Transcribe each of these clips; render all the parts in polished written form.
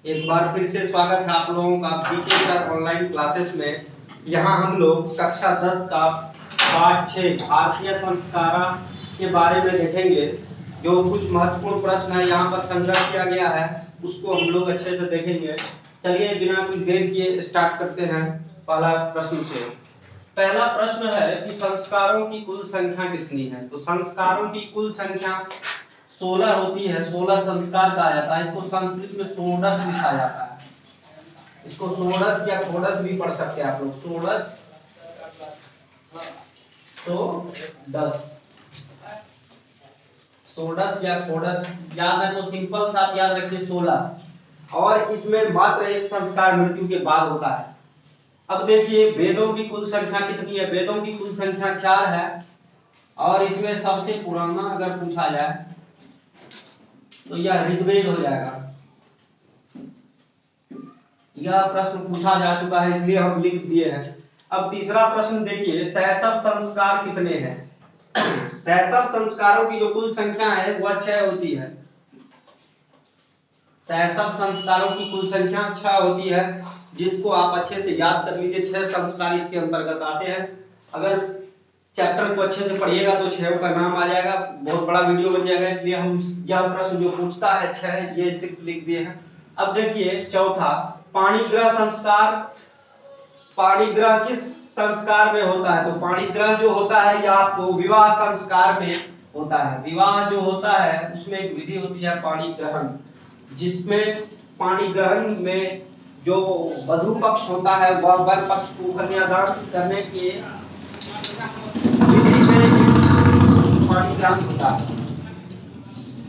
एक बार फिर से स्वागत है आप लोगों का पीके सर ऑनलाइन क्लासेस में। यहाँ हम लोग कक्षा 10 का पाठ 6 भारतीय संस्कारा के बारे में देखेंगे। जो कुछ महत्वपूर्ण प्रश्न है यहाँ पर संग्रह किया गया है उसको हम लोग अच्छे से देखेंगे। चलिए बिना कुछ देर किए स्टार्ट करते हैं पहला प्रश्न से। पहला प्रश्न है कि संस्कारों की कुल संख्या कितनी है। तो संस्कारों की कुल संख्या 16 होती है। 16 संस्कार कहा जाता है। इसको संस्कृत में षोडश लिखा जाता है। इसको षोडश या षोडश भी पढ़ सकते हैं आप लोग। षोडश तो 10 षोडश या षोडश याद है तो सिंपल सा याद रखिए 16। और इसमें मात्र एक संस्कार मृत्यु के बाद होता है। अब देखिए वेदों की कुल संख्या कितनी है। वेदों की कुल संख्या 4 है। और इसमें सबसे पुराना अगर पूछा जाए तो यह ऋग्वेद हो जाएगा। यह प्रश्न पूछा जा चुका है इसलिए हम लिख दिए हैं। अब तीसरा प्रश्न देखिए शैशव संस्कार कितने हैं। शैशव संस्कारों की जो कुल संख्या है वह 6 होती है। शैशव संस्कारों की कुल संख्या 6 होती है, जिसको आप अच्छे से याद कर लीजिए। 6 संस्कार इसके अंतर्गत आते हैं। अगर चैप्टर को अच्छे से पढ़िएगा तो 6 का नाम आ जाएगा। बहुत बड़ा वीडियो बन जाएगा इसलिए हम यह प्रश्न जो पूछता है 6 ये सिर्फ लिख दिए हैं। अब देखिए चौथा पाणिग्रह संस्कार। पाणिग्रह किस संस्कार में होता है। तो पाणिग्रह जो होता है यह आपको विवाह संस्कार में होता है। विवाह जो होता है उसमें एक विधि होती है पाणिग्रहण, जिसमें पाणिग्रहण में जो वधू पक्ष होता है वह वर पक्ष को कन्यादान करने के पाणिग्रहण होता है।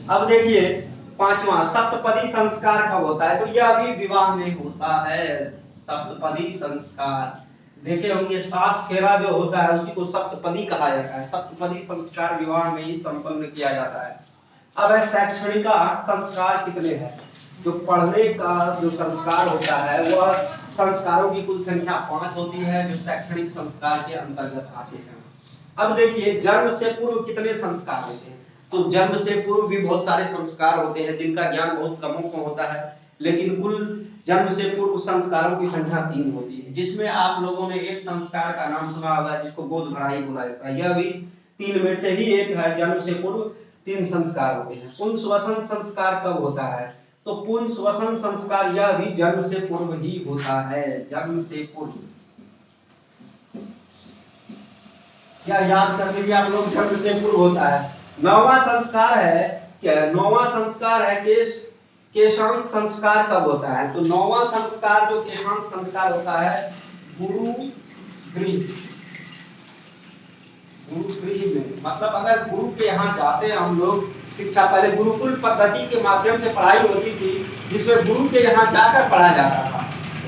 अब देखिए पांचवा सप्तपदी संस्कार कब होता है। तो यह भी विवाह में होता है। सप्तपदी संस्कार देखे होंगे 7 फेरा जो होता है उसी को सप्तपदी कहा जाता है। सप्तपदी संस्कार विवाह में ही संपन्न किया जाता है। अब है शैक्षणिक संस्कार कितने हैं। जो पढ़ने का जो संस्कार होता है वह संस्कारों की कुल संख्या 5 होती है, जो शैक्षणिक संस्कार के अंतर्गत आते हैं। अब देखिए जन्म से पूर्व कितने संस्कार होते हैं। तो जन्म से पूर्व भी बहुत सारे संस्कार होते हैं जिनका ज्ञान बहुत कमों को होता है, लेकिन कुल जन्म से पूर्व संस्कारों की संख्या 3 होती है, जिसमें आप लोगों ने एक संस्कार का नाम सुना होगा जिसको गोद भराई बोला जाता है। यह भी 3 में से ही एक है। जन्म से पूर्व 3 संस्कार होते हैं। पुंसवसन संस्कार कब होता है। तो पुंसवसन संस्कार यह भी जन्म से पूर्व ही होता है। जन्म से पूर्व क्या याद कर लीजिए आप लोग, जन्म से पूर्व होता है। 9वां संस्कार है क्या। 9वां संस्कार है केशांत संस्कार कब होता है। तो 9वां संस्कार जो केशांत संस्कार होता है गुरु गृह में। मतलब अगर गुरु के यहाँ जाते हैं हम लोग शिक्षा, पहले गुरुकुल पद्धति के माध्यम से पढ़ाई होती थी जिसमें गुरु के यहाँ जाकर पढ़ा जाता था।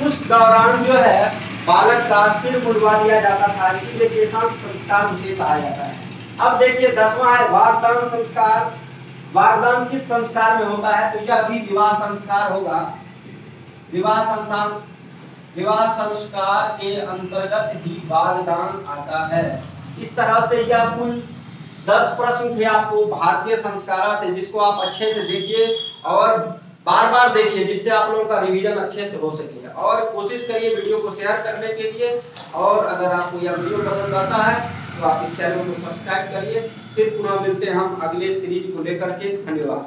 उस दौरान जो है बालक का सिर मुड़वा दिया जाता था, इसीलिए केशांत संस्कार उसे कहा जाता है। अब देखिए 10वां है वारदान संस्कार। वारदान किस संस्कार में होता है। तो यह भी विवाह संस्कार होगा। विवाह संस्कार के अंतर्गत ही वारदान आता है। इस तरह से यह कुल 10 प्रश्न थे आपको भारतीय संस्कारा से, जिसको आप अच्छे से देखिए और बार बार देखिए जिससे आप लोगों का रिवीजन अच्छे से हो सके। और कोशिश करिए वीडियो को शेयर करने के लिए। और अगर आपको यह वीडियो पसंद आता है तो आप इस चैनल को सब्सक्राइब करिए। फिर पुनः मिलते हैं हम अगले सीरीज को लेकर के। धन्यवाद।